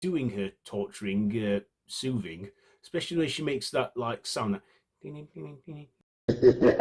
doing her torturing, soothing, especially when she makes that like sound that ding, ding, ding, ding, ding.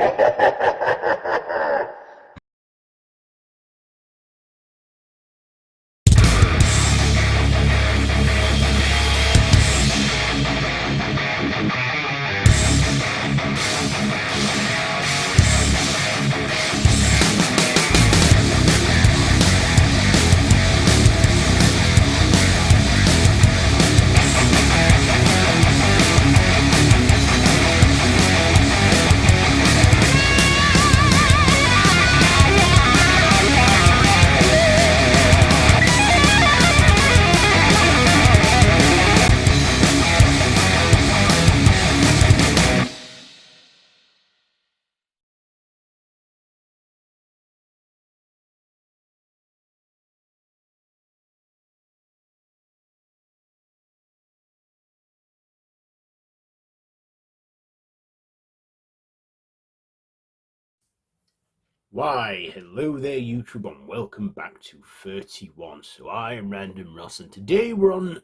Why, hello there, YouTube, and welcome back to 31. So I am Random Ross, and today we're on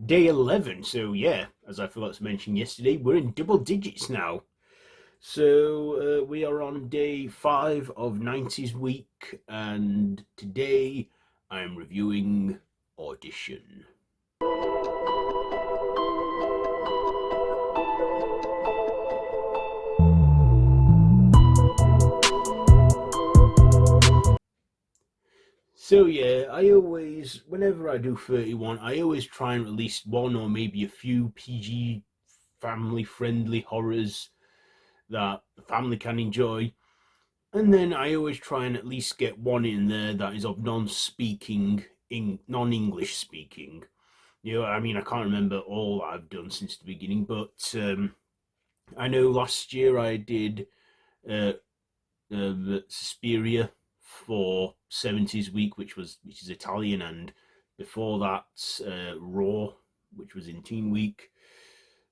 day 11. So yeah, as I forgot to mention yesterday, we're in double digits now. So we are on day 5 of 90s week, and today I'm reviewing Audition. So yeah, whenever I do 31, I always try and release one or maybe a few PG family-friendly horrors that the family can enjoy. And then I always try and at least get one in there that is of non-English speaking. I mean, I can't remember all I've done since the beginning, but I know last year I did uh, Suspiria for 70s week, which is Italian, and before that Raw, which was in Teen Week.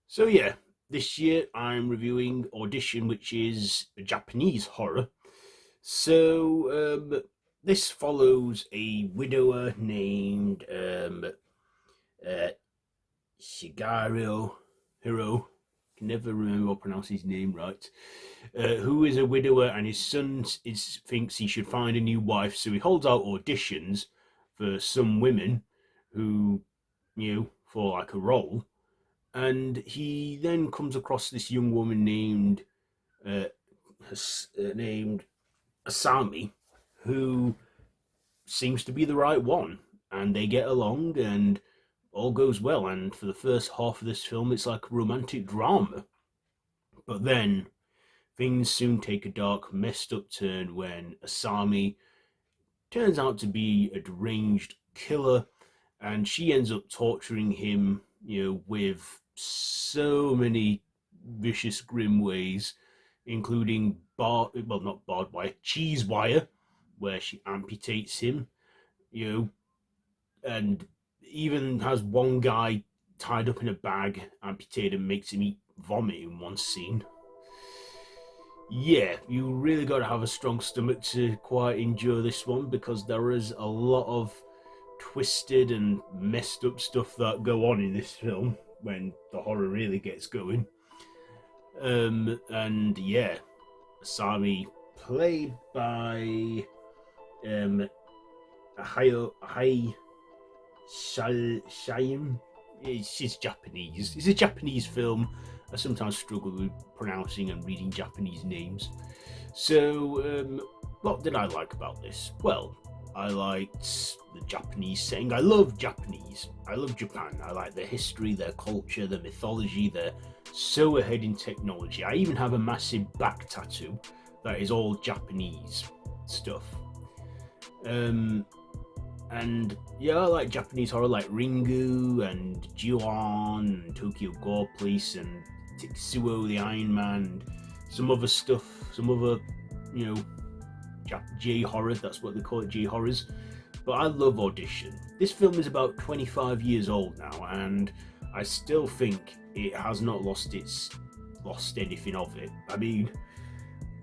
So yeah, this year I'm reviewing Audition, which is a Japanese horror. So this follows a widower named uh, Shigeru Hiro. Can never remember or pronounce his name right. Who is a widower, and his son thinks he should find a new wife, so he holds out auditions for some women who, for like a role, and he then comes across this young woman uh, named Asami, who seems to be the right one, and they get along, and all goes well. And for the first half of this film, it's like a romantic drama. But then things soon take a dark, messed up turn when Asami turns out to be a deranged killer, and she ends up torturing him, with so many vicious, grim ways, including not barbed wire, cheese wire, where she amputates him, you know, and even has one guy tied up in a bag, amputated, and makes him eat vomit in one scene. Yeah, you really got to have a strong stomach to quite enjoy this one, because there is a lot of twisted and messed up stuff that go on in this film when the horror really gets going. And yeah, Asami, played by Hai Shaim. She's Japanese. It's a Japanese film. I sometimes struggle with pronouncing and reading Japanese names. So, what did I like about this? Well, I liked the Japanese setting. I love Japanese. I love Japan. I like their history, their culture, their mythology. They're so ahead in technology. I even have a massive back tattoo that is all Japanese stuff. And yeah, I like Japanese horror like Ringu and Ju-on and Tokyo Gore Police and Tetsuo the Iron Man and some other stuff, some other, J-Horror, that's what they call it, J-Horrors. But I love Audition. This film is about 25 years old now, and I still think it has not lost anything of it. I mean,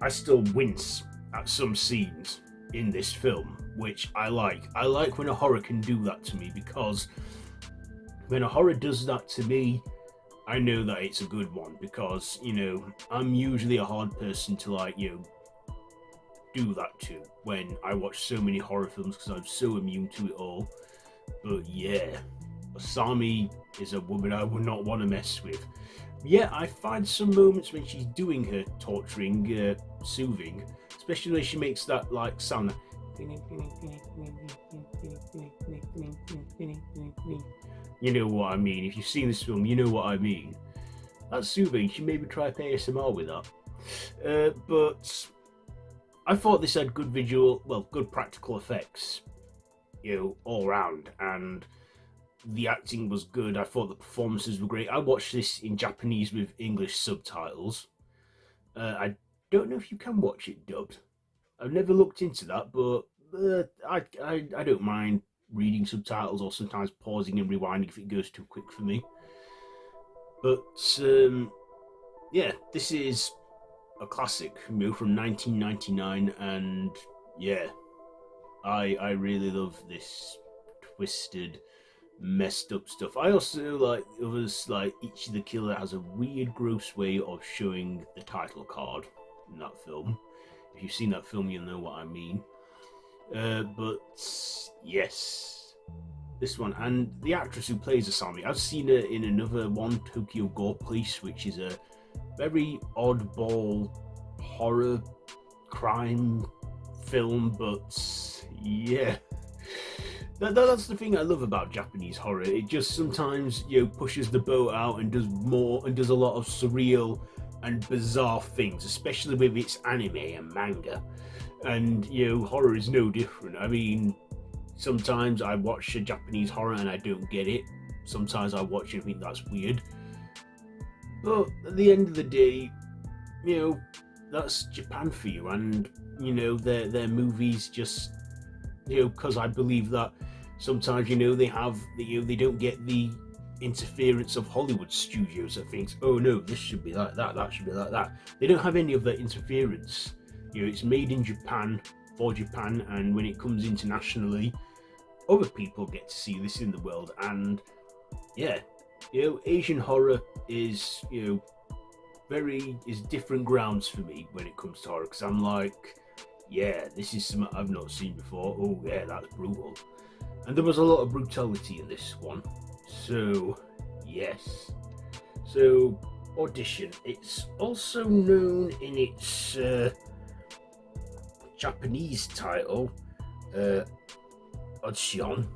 I still wince at some scenes in this film, which I like. I like when a horror can do that to me, because when a horror does that to me, I know that it's a good one, because I'm usually a hard person to do that to when I watch so many horror films, because I'm so immune to it all. But yeah, Asami is a woman I would not want to mess with. Yeah, I find some moments when she's doing her torturing, soothing, especially when she makes that sound. You know what I mean. If you've seen this film, you know what I mean. That's soothing. She maybe try ASMR with that. But I thought this had good good practical effects, all around, and the acting was good. I thought the performances were great. I watched this in Japanese with English subtitles. I don't know if you can watch it dubbed. I've never looked into that, but I don't mind reading subtitles, or sometimes pausing and rewinding if it goes too quick for me. But yeah, this is a classic, from 1999, and yeah, I really love this twisted, messed up stuff. I also like others, like Ichi the Killer has a weird, gross way of showing the title card in that film. If you've seen that film, you'll know what I mean. But yes, this one, and the actress who plays Asami, I've seen her in another one, Tokyo Gore Police, which is a very oddball horror crime film. But yeah, that's the thing I love about Japanese horror. It just sometimes pushes the boat out and does a lot of surreal and bizarre things, especially with its anime and manga. And horror is no different. I mean, sometimes I watch a Japanese horror and I don't get it. Sometimes I watch it and think that's weird. But at the end of the day, that's Japan for you, and their movies just because I believe that sometimes they don't get the interference of Hollywood studios that thinks, oh no, this should be like that should be like that. They don't have any of that interference. It's made in Japan for Japan, and when it comes internationally, other people get to see this in the world. And yeah, Asian horror is is different grounds for me when it comes to horror, because I'm like, yeah, this is something I've not seen before. Oh yeah, that's brutal. And there was a lot of brutality in this one. So yes. So Audition, it's also known in its Japanese title, Audition.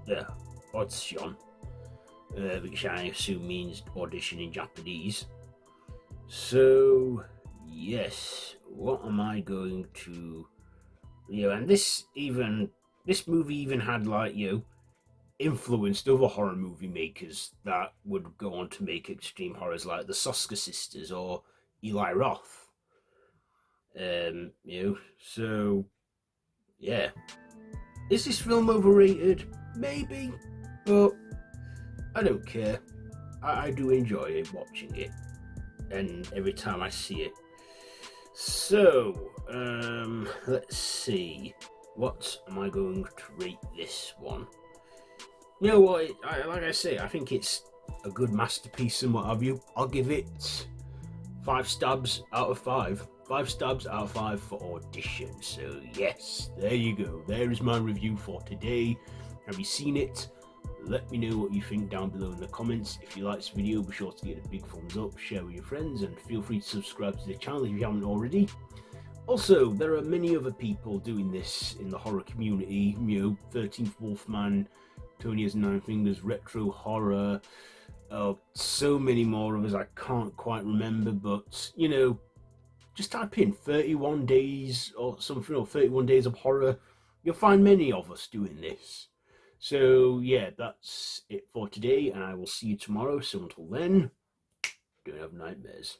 Yeah, Audition. Which I assume means audition in Japanese. So yes, what am I going to? And this movie even had influenced other horror movie makers that would go on to make extreme horrors, like the Soska sisters or Eli Roth. So yeah, is this film overrated? Maybe, but I don't care. I do enjoy it, watching it, and every time I see it. So, let's see. What am I going to rate this one? You know what? Like I say, I think it's a good masterpiece and what have you. I'll give it 5 stabs out of 5. 5 stabs out of 5 for Audition. So yes, there you go. There is my review for today. Have you seen it? Let me know what you think down below in the comments. If you like this video, be sure to give it a big thumbs up, share with your friends, and feel free to subscribe to the channel if you haven't already. Also, there are many other people doing this in the horror community. 13th Wolfman, Tony has 9 Fingers, Retro Horror, so many more of us I can't quite remember, but just type in 31 days or something, or 31 days of horror. You'll find many of us doing this. So yeah, that's it for today, and I will see you tomorrow. So until then, don't have nightmares.